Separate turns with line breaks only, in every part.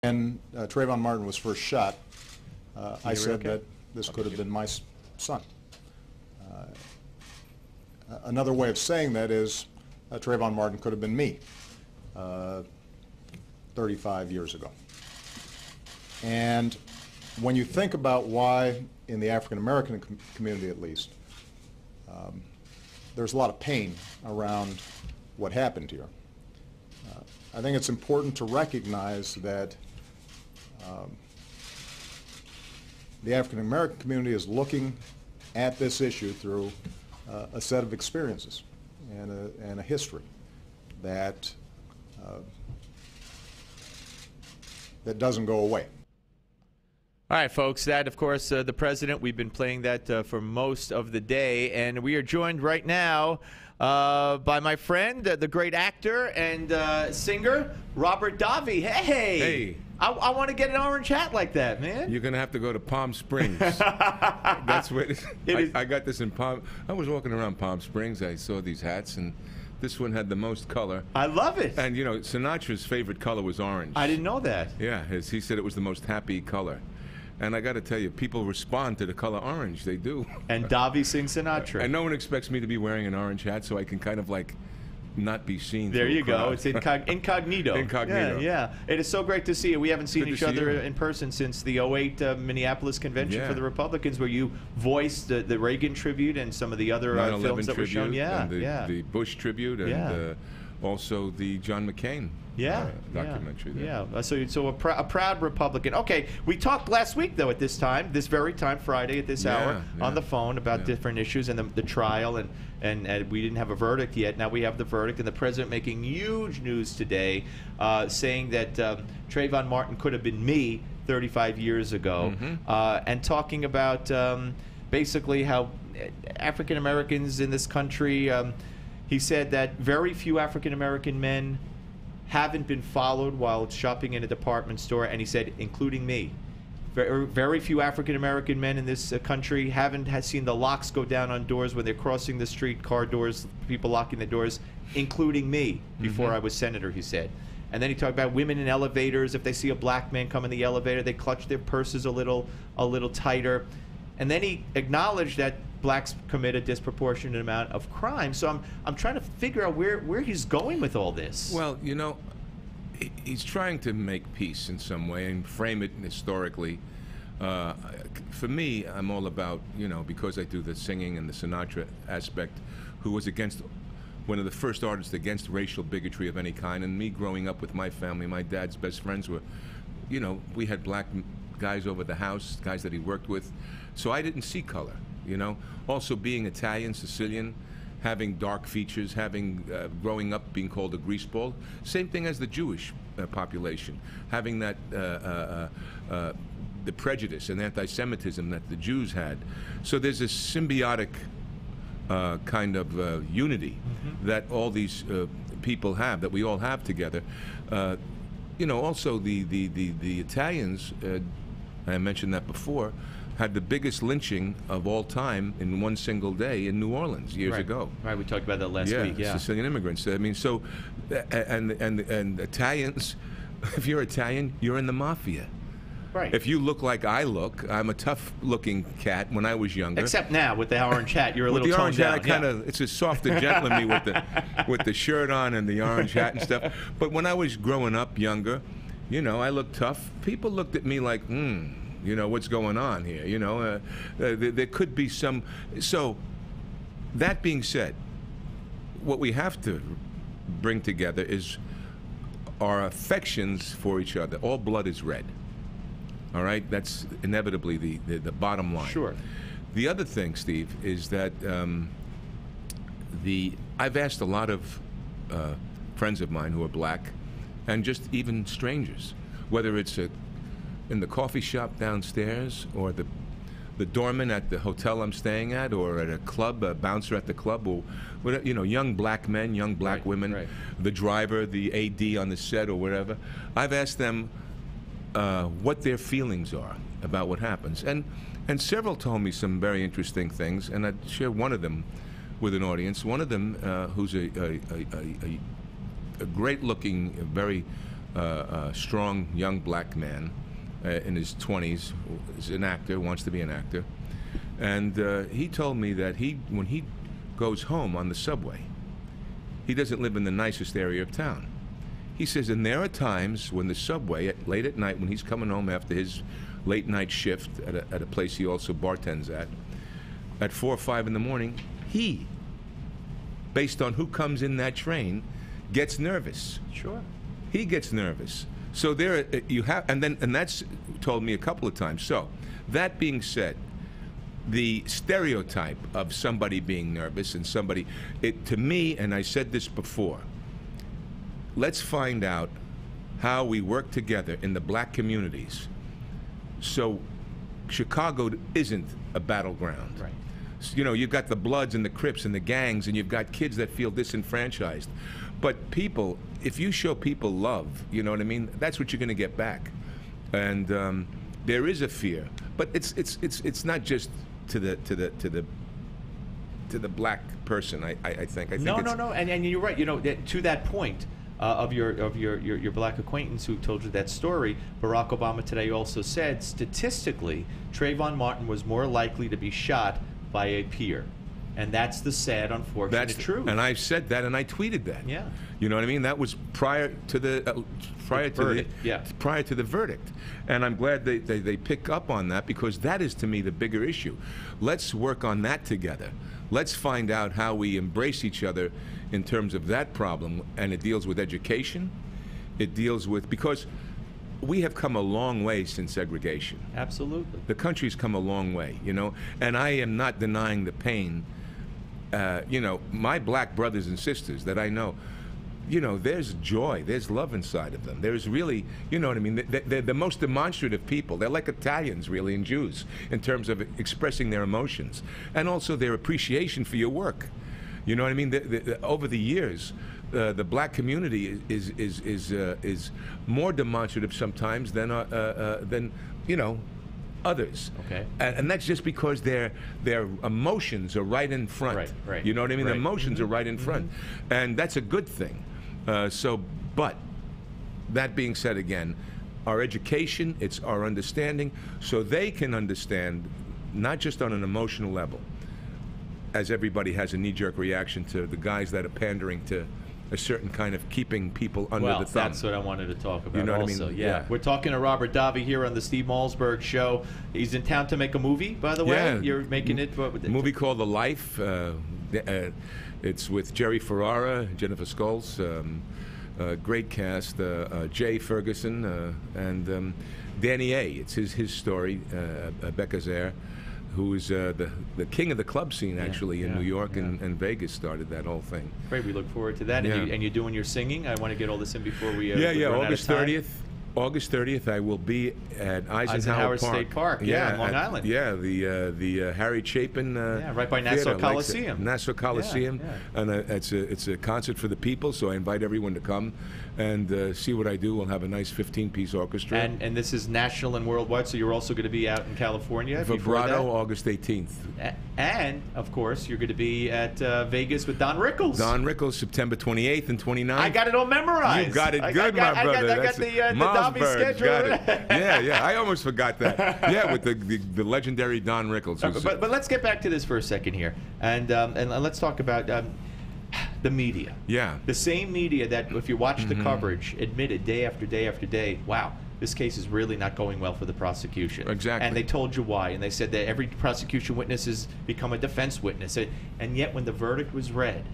And Trayvon Martin was first shot, I said
okay?
that this could have been my son. Another way of saying that is Trayvon Martin could have been me 35 years ago. And when you think about why, in the African American community at least, there's a lot of pain around what happened here, I think it's important to recognize that the African American community is looking at this issue through a set of experiences and a history that that doesn't go away.
All right, folks, that, of course, the president. We've been playing that for most of the day, and we are joined right now by my friend, the great actor and singer, Robert Davi. Hey!
Hey.
I want to get an orange hat like that, man.
You're going to have to go to Palm Springs. That's where I got this in Palm. I was walking around Palm Springs. I saw these hats, and this one had the most color.
I love it.
And, you know, Sinatra's favorite color was orange.
I didn't know that.
Yeah, he said it was the most happy color. And I got to tell you, people respond to the color orange. They do.
And Davi sings Sinatra.
And no one expects me to be wearing an orange hat, so I can kind of like not be seen.
There you go.
It's
incognito.
Incognito.
Yeah. It is so great to see you. We haven't seen
Good to
each
see
other
you.
in person since the '08 Minneapolis convention
Yeah.
for the Republicans, where you voiced the Reagan tribute and some of the other
9/11
films that were shown.
tribute,
Yeah,
and the Bush tribute, and
Yeah.
Also the John McCain documentary. There.
So a proud Republican. Okay, we talked last week, though, at this very time, Friday at this hour, on the phone about different issues and the trial, and we didn't have a verdict yet. Now we have the verdict, and the president making huge news today, saying that Trayvon Martin could have been me 35 years ago, and talking about basically how African Americans in this country. He said that very few African American men haven't been followed while shopping in a department store, and he said, including me. Very few African American men in this country haven't seen the locks go down on doors when they're crossing the street, car doors, people locking the doors, including me, before I was senator, he said. And then he talked about women in elevators. If they see a black man come in the elevator, they clutch their purses a little tighter. And then he acknowledged that blacks commit a disproportionate amount of crime. So I'm trying to figure out where he's going with all this.
Well, you know, he's trying to make peace in some way and frame it historically. For me, I'm all about, you know, because I do the singing and the Sinatra aspect, who was against one of the first artists against racial bigotry of any kind. And me growing up with my family, my dad's best friends were, you know, we had black guys over the house, guys that he worked with. So I didn't see color, you know. Also being Italian, Sicilian, having dark features, having growing up being called a greaseball. Same thing as the Jewish population, having that the prejudice and anti-Semitism that the Jews had. So there's a symbiotic kind of unity that all these people have, that we all have together. You know, also the Italians, I mentioned that before, had the biggest lynching of all time in one single day in New Orleans years ago.
Right, we talked about that last week. Yeah,
Sicilian immigrants. I mean, so, and Italians, if you're Italian, you're in the mafia.
Right.
If you look like I look, I'm a tough-looking cat when I was younger.
Except now with the orange hat, you're a little toned down.
With the orange hat, I kind of, it's a soft and gentle in me with the shirt on and the orange hat and stuff. But when I was growing up younger, you know, I looked tough. People looked at me like, you know, what's going on here? You know, there could be some. So, that being said, what we have to bring together is our affections for each other. All blood is red. All right? That's inevitably the bottom line.
Sure.
The other thing, Steve, is that I've asked a lot of friends of mine who are black, and just even strangers, whether it's in the coffee shop downstairs, or the doorman at the hotel I'm staying at, or at a club, a bouncer at the club, or you know, young black men, young black women, the driver, the AD on the set, or whatever. I've asked them what their feelings are about what happens, and several told me some very interesting things, and I'd share one of them with an audience. One of them, who's a great-looking, very strong young black man in his 20s, is an actor, wants to be an actor. And he told me that when he goes home on the subway, he doesn't live in the nicest area of town. He says, and there are times when the subway, late at night, when he's coming home after his late night shift at a place he also bartends at 4 or 5 in the morning, he, based on who comes in that train, gets nervous.
Sure.
He gets nervous. So there you have, and that's told me a couple of times. So that being said, the stereotype of somebody being nervous and somebody, to me, and I said this before, let's find out how we work together in the black communities so Chicago isn't a battleground.
Right.
You know, you've got the Bloods and the Crips and the gangs, and you've got kids that feel disenfranchised. But people, if you show people love, you know what I mean, that's what you're going to get back. And there is a fear, but it's not just to the black person. I think.
No, and you're right. You know, to that point of your black acquaintance who told you that story, Barack Obama today also said statistically, Trayvon Martin was more likely to be shot by a peer. And that's the sad, unfortunate truth.
And I've said that, and I tweeted that.
Yeah.
You know what I mean? That was prior to the verdict. And I'm glad they pick up on that, because that is, to me, the bigger issue. Let's work on that together. Let's find out how we embrace each other in terms of that problem. And it deals with education. It deals with, because we have come a long way since segregation.
Absolutely.
The country's come a long way, you know, and I am not denying the pain. You know, my black brothers and sisters that I know, you know, there's joy, there's love inside of them. There's really, you know what I mean, they're the most demonstrative people. They're like Italians, really, and Jews, in terms of expressing their emotions, and also their appreciation for your work. You know what I mean? Over the years, the black community is more demonstrative sometimes than you know, others.
Okay.
And that's just because their emotions are right in front.
Right.
You know what I mean?
Right.
The emotions are right in front, and that's a good thing. But that being said, again, our education, it's our understanding, so they can understand, not just on an emotional level, as everybody has a knee-jerk reaction to the guys that are pandering to a certain kind of keeping people under the thumb.
Well, that's what I wanted to talk about.
You know
also.
what I mean?
Yeah. We're talking to Robert Davi here on the Steve Malzberg Show. He's in town to make a movie, by the way.
Yeah.
You're making it.
A movie called The Life. It's with Jerry Ferrara, Jennifer Scholes, great cast, Jay Ferguson, and Danny A. It's his story, Becca's who is the king of the club scene, actually, in New York and Vegas, started that whole thing.
Great, we look forward to that.
Yeah.
And you're doing your singing. I want to get all this in before we
August 30th. August 30th, I will be at Eisenhower Park.
State Park, on Long Island.
Yeah, the Harry Chapin.
Right by Nassau Coliseum.
Nassau Coliseum, and it's a concert for the people. So I invite everyone to come and see what I do. We'll have a nice 15-piece orchestra.
And this is national and worldwide. So you're also going to be out in California.
Vibrato, August 18th.
And of course, you're going to be at Vegas with Don Rickles.
Don Rickles, September 28th and 29th.
I got it all memorized.
You got it good, my brother.
I got the Davi schedule.
Got it. Yeah. I almost forgot that. Yeah, with the legendary Don Rickles.
But let's get back to this for a second here, and let's talk about the media.
Yeah.
The same media that, if you watch the coverage, admitted day after day after day, wow, this case is really not going well for the prosecution.
Exactly.
And they told you why, and they said that every prosecution witness has become a defense witness. And yet when the verdict was read,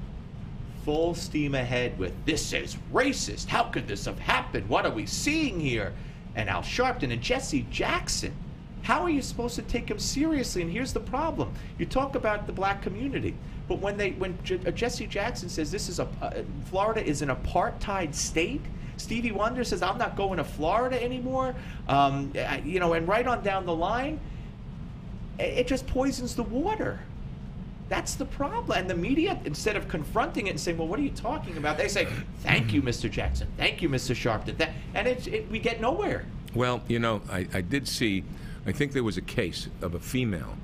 full steam ahead with, this is racist, how could this have happened, what are we seeing here? And Al Sharpton and Jesse Jackson, how are you supposed to take them seriously? And here's the problem. You talk about the black community, but when Jesse Jackson says this is Florida is an apartheid state, Stevie Wonder says, I'm not going to Florida anymore, you know, and right on down the line, it just poisons the water. That's the problem. And the media, instead of confronting it and saying, well, what are you talking about? They say, thank you, Mr. Jackson. Thank you, Mr. Sharpton. And we get nowhere.
Well, you know, I did see, I think there was a case of a female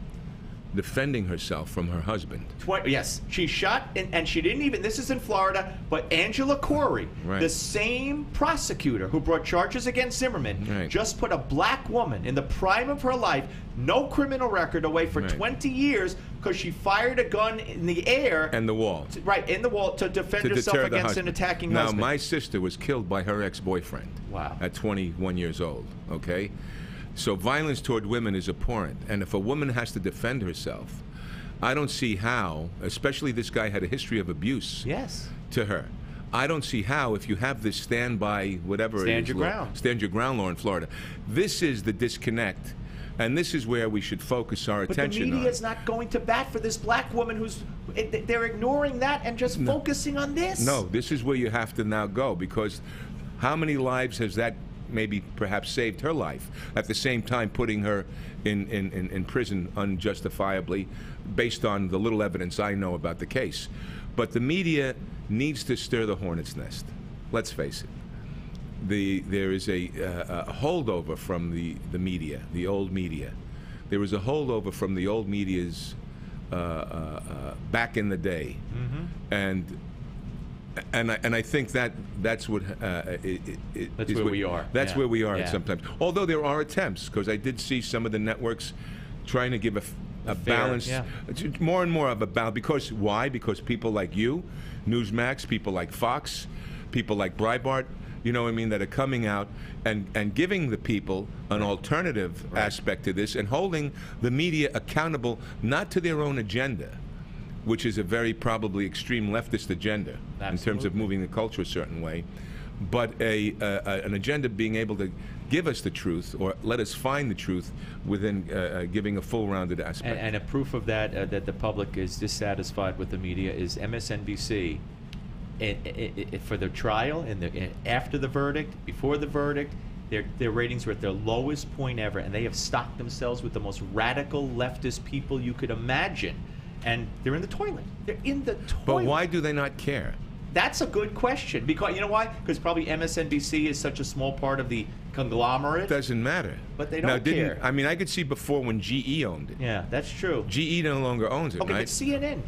defending herself from her husband.
Yes, she shot, and she didn't even, this is in Florida, but Angela Corey,
Right.
the same prosecutor who brought charges against Zimmerman,
Right.
just put a black woman in the prime of her life, no criminal record, away for
Right.
20 years because she fired a gun in the air.
And the wall.
Right, in the wall to defend
To
herself
deter the
against an
husband.
attacking
Now,
husband.
my sister was killed by her ex-boyfriend.
Wow.
At 21 years old, okay? So violence toward women is abhorrent. And if a woman has to defend herself, I don't see how, especially this guy had a history of abuse
Yes.
to her. I don't see how, if you have this stand by whatever
Stand
it is,
your ground.
stand your ground law in Florida. This is the disconnect. And this is where we should focus our
But the
attention
media
on.
is not going to bat for this black woman who's, they're ignoring that and just focusing on this.
No, this is where you have to now go, because how many lives has that maybe perhaps saved her life, at the same time putting her in prison unjustifiably based on the little evidence I know about the case. But the media needs to stir the hornet's nest. Let's face it. There is a holdover from the media, the old media. There was a holdover from the old media's back in the day, and I think that's what
That's where we are.
That's
Yeah.
where we are
Yeah.
sometimes. Although there are attempts, because I did see some of the networks trying to give a
Fair,
balance,
yeah.
more and more of a balance. Because why? Because people like you, Newsmax, people like Fox, people like Breitbart, you know what I mean, that are coming out and giving the people an alternative aspect to this, and holding the media accountable not to their own agenda, which is a very probably extreme leftist agenda in terms of moving the culture a certain way, but an agenda being able to give us the truth, or let us find the truth within giving a full-rounded aspect.
And a proof of that, that the public is dissatisfied with the media, is MSNBC. For the trial and after the verdict, before the verdict, their ratings were at their lowest point ever, and they have stocked themselves with the most radical leftist people you could imagine. And they're in the toilet. They're in the toilet.
But why do they not care?
That's a good question. Because you know why? Because probably MSNBC is such a small part of the conglomerate.
It doesn't matter.
But they
Now,
don't care.
I mean, I could see before when GE owned it.
Yeah, that's true.
GE no longer owns it,
Okay,
right?
but CNN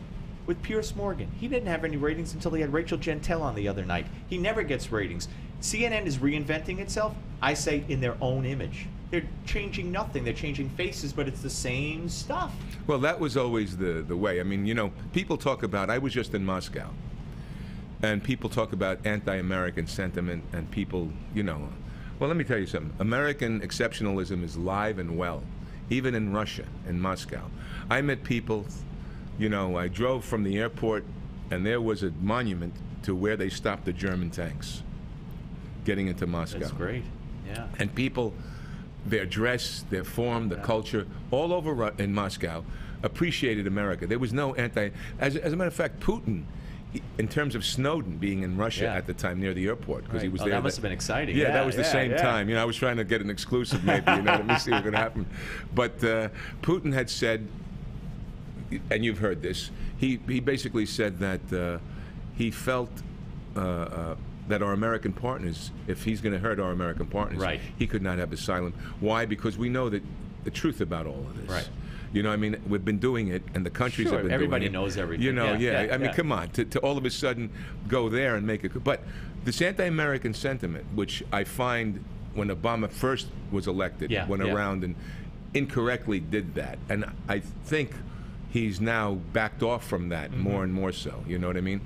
with Pierce Morgan, he didn't have any ratings until he had Rachel Jeantel on the other night. He never gets ratings. CNN is reinventing itself, I say, in their own image. They're changing nothing. They're changing faces, but it's the same stuff.
Well, that was always the way. I mean, you know, people talk about, I was just in Moscow, and people talk about anti-American sentiment, and people, you know, well, let me tell you something. American exceptionalism is live and well, even in Russia, in Moscow. I met people, you know, I drove from the airport, and there was a monument to where they stopped the German tanks getting into Moscow.
That's great. Yeah.
And people, their dress, their form, the culture, all over in Moscow, appreciated America. There was no as a matter of fact, Putin, in terms of Snowden being in Russia at the time near the airport, because he was there.
That must have been exciting.
Yeah, that was the same time. You know, I was trying to get an exclusive, maybe. You know, let me see what's going to happen. But Putin had said, and you've heard this, he basically said that he felt that our American partners, if he's going to hurt our American partners, he could not have asylum. Why? Because we know that the truth about all of this.
Right.
You know, I mean, we've been doing it, and the countries have been doing it.
Everybody knows everything.
You know, I mean, come on, to all of a sudden go there and make it. But this anti-American sentiment, which I find when Obama first was elected, went around and incorrectly did that, and I think he's now backed off from that more and more so. You know what I mean?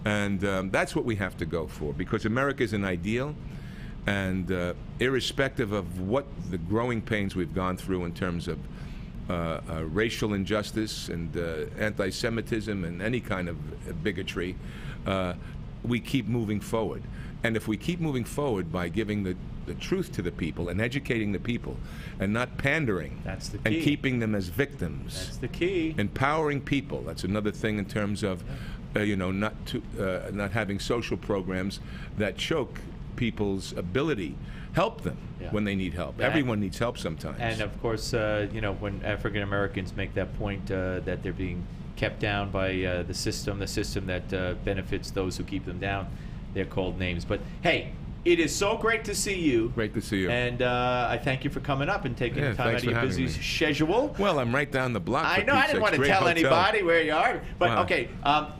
And that's what we have to go for, because America is an ideal, and irrespective of what the growing pains we've gone through in terms of racial injustice and anti-Semitism and any kind of bigotry, we keep moving forward. And if we keep moving forward by giving the truth to the people and educating the people and not pandering,
that's the key,
and keeping them as victims.
That's the key.
Empowering people. That's another thing in terms of, you know, not having social programs that choke people's ability. Help them when they need help. Everyone needs help sometimes.
And of course, you know, when African Americans make that point that they're being kept down by the system that benefits those who keep them down, they're called names. But hey, It is so great to see you.
Great to see you.
And I thank you for coming up and taking the time out
thanks
of your
for
busy
having me.
schedule.
Well, I'm right down the block.
I
for
know. I
Pete's
didn't want
sakes.
to
Great
tell
hotel.
anybody where you are. But,
Wow.
okay,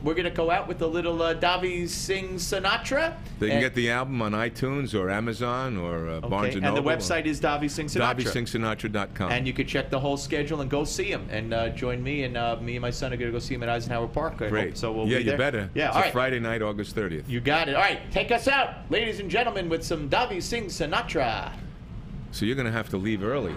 we're going to go out with a little Davi Sing Sinatra.
They can get the album on iTunes or Amazon or Barnes &
And
Noble.
the website is Davi Sing Sinatra.
DaviSingSinatra.com.
And you can check the whole schedule and go see him. And join me. And me and my son are going to go see him at Eisenhower Park. I
Great.
hope. So we'll
yeah,
be there.
you better.
Yeah,
It's
all
a
right.
Friday night, August 30th.
You got it. All right, take us out, ladies and gentlemen, with some Davi Sing Sinatra.
So you're going to have to leave early.